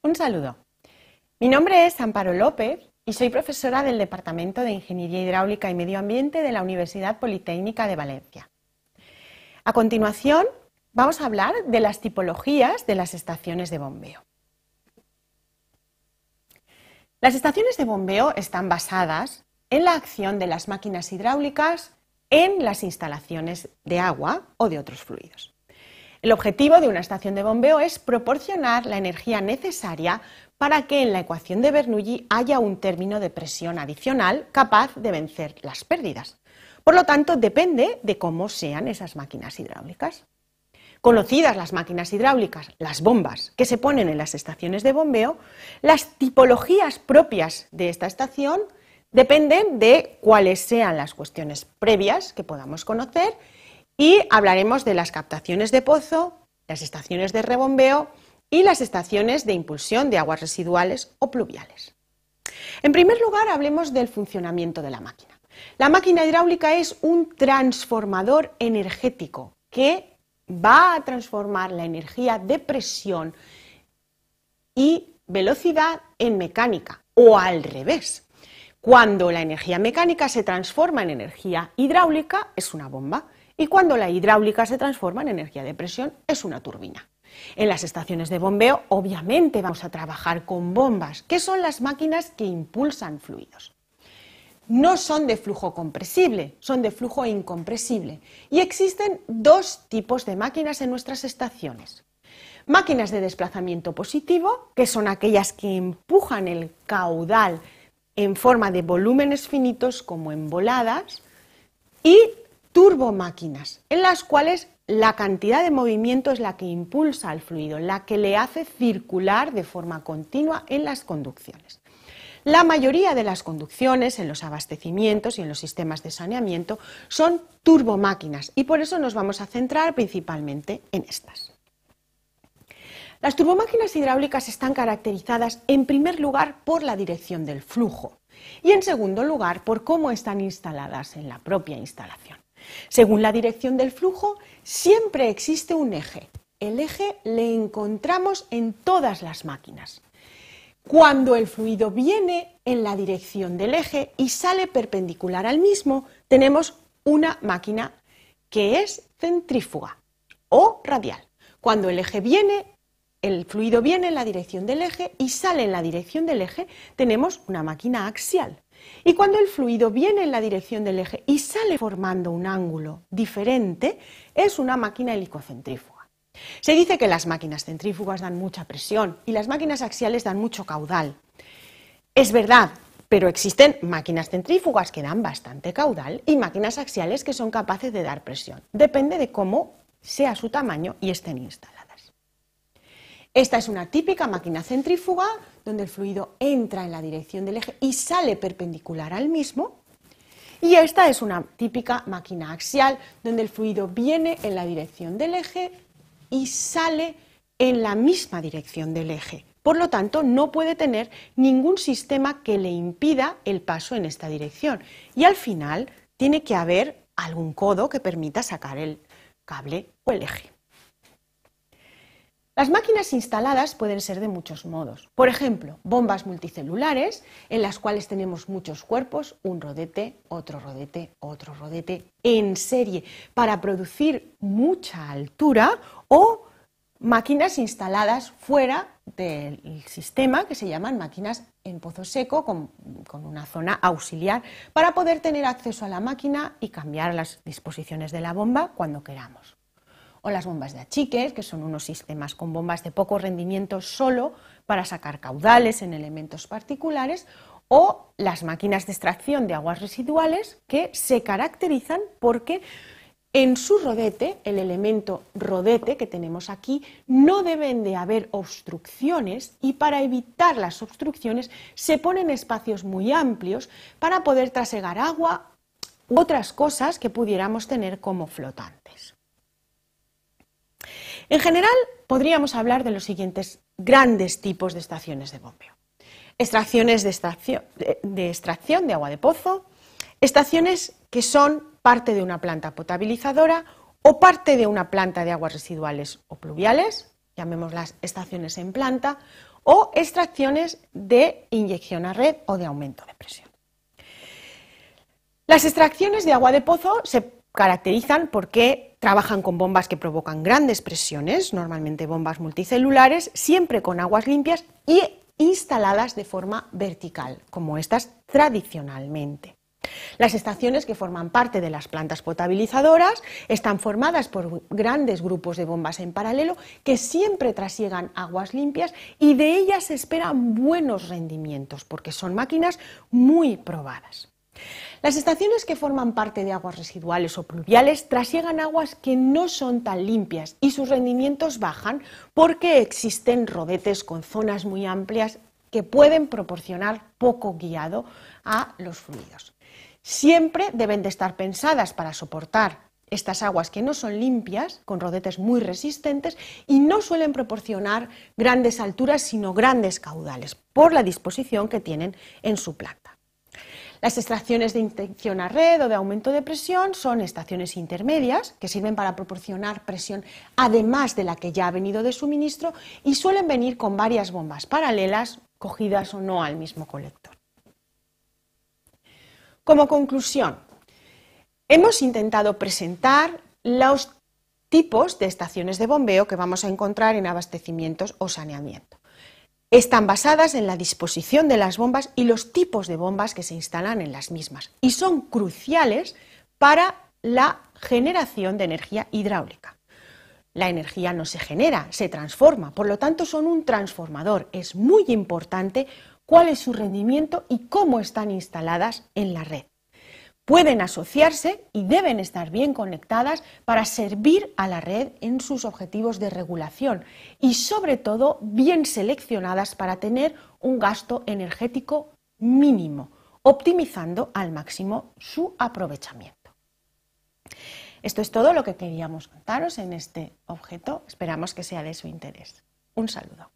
Un saludo. Mi nombre es Amparo López y soy profesora del Departamento de Ingeniería Hidráulica y Medio Ambiente de la Universidad Politécnica de Valencia. A continuación, vamos a hablar de las tipologías de las estaciones de bombeo. Las estaciones de bombeo están basadas en la acción de las máquinas hidráulicas en las instalaciones de agua o de otros fluidos. El objetivo de una estación de bombeo es proporcionar la energía necesaria para que en la ecuación de Bernoulli haya un término de presión adicional capaz de vencer las pérdidas. Por lo tanto, depende de cómo sean esas máquinas hidráulicas. Conocidas las máquinas hidráulicas, las bombas que se ponen en las estaciones de bombeo, las tipologías propias de esta estación dependen de cuáles sean las cuestiones previas que podamos conocer y hablaremos de las captaciones de pozo, las estaciones de rebombeo y las estaciones de impulsión de aguas residuales o pluviales. En primer lugar, hablemos del funcionamiento de la máquina. La máquina hidráulica es un transformador energético que va a transformar la energía de presión y velocidad en mecánica, o al revés. Cuando la energía mecánica se transforma en energía hidráulica, es una bomba, y cuando la hidráulica se transforma en energía de presión, es una turbina. En las estaciones de bombeo, obviamente, vamos a trabajar con bombas, que son las máquinas que impulsan fluidos. No son de flujo compresible, son de flujo incompresible. Y existen dos tipos de máquinas en nuestras estaciones. Máquinas de desplazamiento positivo, que son aquellas que empujan el caudal en forma de volúmenes finitos como en boladas, y turbomáquinas, en las cuales la cantidad de movimiento es la que impulsa al fluido, la que le hace circular de forma continua en las conducciones. La mayoría de las conducciones en los abastecimientos y en los sistemas de saneamiento son turbomáquinas y por eso nos vamos a centrar principalmente en estas. Las turbomáquinas hidráulicas están caracterizadas en primer lugar por la dirección del flujo y en segundo lugar por cómo están instaladas en la propia instalación. Según la dirección del flujo, siempre existe un eje. El eje le encontramos en todas las máquinas. Cuando el fluido viene en la dirección del eje y sale perpendicular al mismo, tenemos una máquina que es centrífuga o radial. Cuando el fluido viene en la dirección del eje y sale en la dirección del eje, tenemos una máquina axial. Y cuando el fluido viene en la dirección del eje y sale formando un ángulo diferente, es una máquina helicocentrífuga. Se dice que las máquinas centrífugas dan mucha presión y las máquinas axiales dan mucho caudal. Es verdad, pero existen máquinas centrífugas que dan bastante caudal y máquinas axiales que son capaces de dar presión. Depende de cómo sea su tamaño y estén instaladas. Esta es una típica máquina centrífuga donde el fluido entra en la dirección del eje y sale perpendicular al mismo. Y esta es una típica máquina axial donde el fluido viene en la dirección del eje y sale en la misma dirección del eje. Por lo tanto, no puede tener ningún sistema que le impida el paso en esta dirección. Y al final tiene que haber algún codo que permita sacar el cable o el eje. Las máquinas instaladas pueden ser de muchos modos. Por ejemplo, bombas multicelulares, en las cuales tenemos muchos cuerpos, un rodete, otro rodete, en serie, para producir mucha altura, o máquinas instaladas fuera del sistema, que se llaman máquinas en pozo seco, con una zona auxiliar, para poder tener acceso a la máquina y cambiar las disposiciones de la bomba cuando queramos. O las bombas de achique, que son unos sistemas con bombas de poco rendimiento solo para sacar caudales en elementos particulares, o las máquinas de extracción de aguas residuales, que se caracterizan porque en su rodete, el elemento rodete que tenemos aquí, no deben de haber obstrucciones y para evitar las obstrucciones se ponen espacios muy amplios para poder trasegar agua u otras cosas que pudiéramos tener como flotantes. En general, podríamos hablar de los siguientes grandes tipos de estaciones de bombeo. Estaciones de extracción de agua de pozo, estaciones que son parte de una planta potabilizadora o parte de una planta de aguas residuales o pluviales, llamémoslas estaciones en planta, o extracciones de inyección a red o de aumento de presión. Las extracciones de agua de pozo se caracterizan porque trabajan con bombas que provocan grandes presiones, normalmente bombas multicelulares, siempre con aguas limpias y instaladas de forma vertical, como estas tradicionalmente. Las estaciones que forman parte de las plantas potabilizadoras están formadas por grandes grupos de bombas en paralelo que siempre trasiegan aguas limpias y de ellas se esperan buenos rendimientos porque son máquinas muy probadas. Las estaciones que forman parte de aguas residuales o pluviales trasiegan aguas que no son tan limpias y sus rendimientos bajan porque existen rodetes con zonas muy amplias que pueden proporcionar poco guiado a los fluidos. Siempre deben de estar pensadas para soportar estas aguas que no son limpias, con rodetes muy resistentes y no suelen proporcionar grandes alturas sino grandes caudales por la disposición que tienen en su planta. Las extracciones de inyección a red o de aumento de presión son estaciones intermedias que sirven para proporcionar presión además de la que ya ha venido de suministro y suelen venir con varias bombas paralelas cogidas o no al mismo colector. Como conclusión, hemos intentado presentar los tipos de estaciones de bombeo que vamos a encontrar en abastecimientos o saneamiento. Están basadas en la disposición de las bombas y los tipos de bombas que se instalan en las mismas y son cruciales para la generación de energía hidráulica. La energía no se genera, se transforma, por lo tanto son un transformador. Es muy importante cuál es su rendimiento y cómo están instaladas en la red. Pueden asociarse y deben estar bien conectadas para servir a la red en sus objetivos de regulación y sobre todo bien seleccionadas para tener un gasto energético mínimo, optimizando al máximo su aprovechamiento. Esto es todo lo que queríamos contaros en este objeto, esperamos que sea de su interés. Un saludo.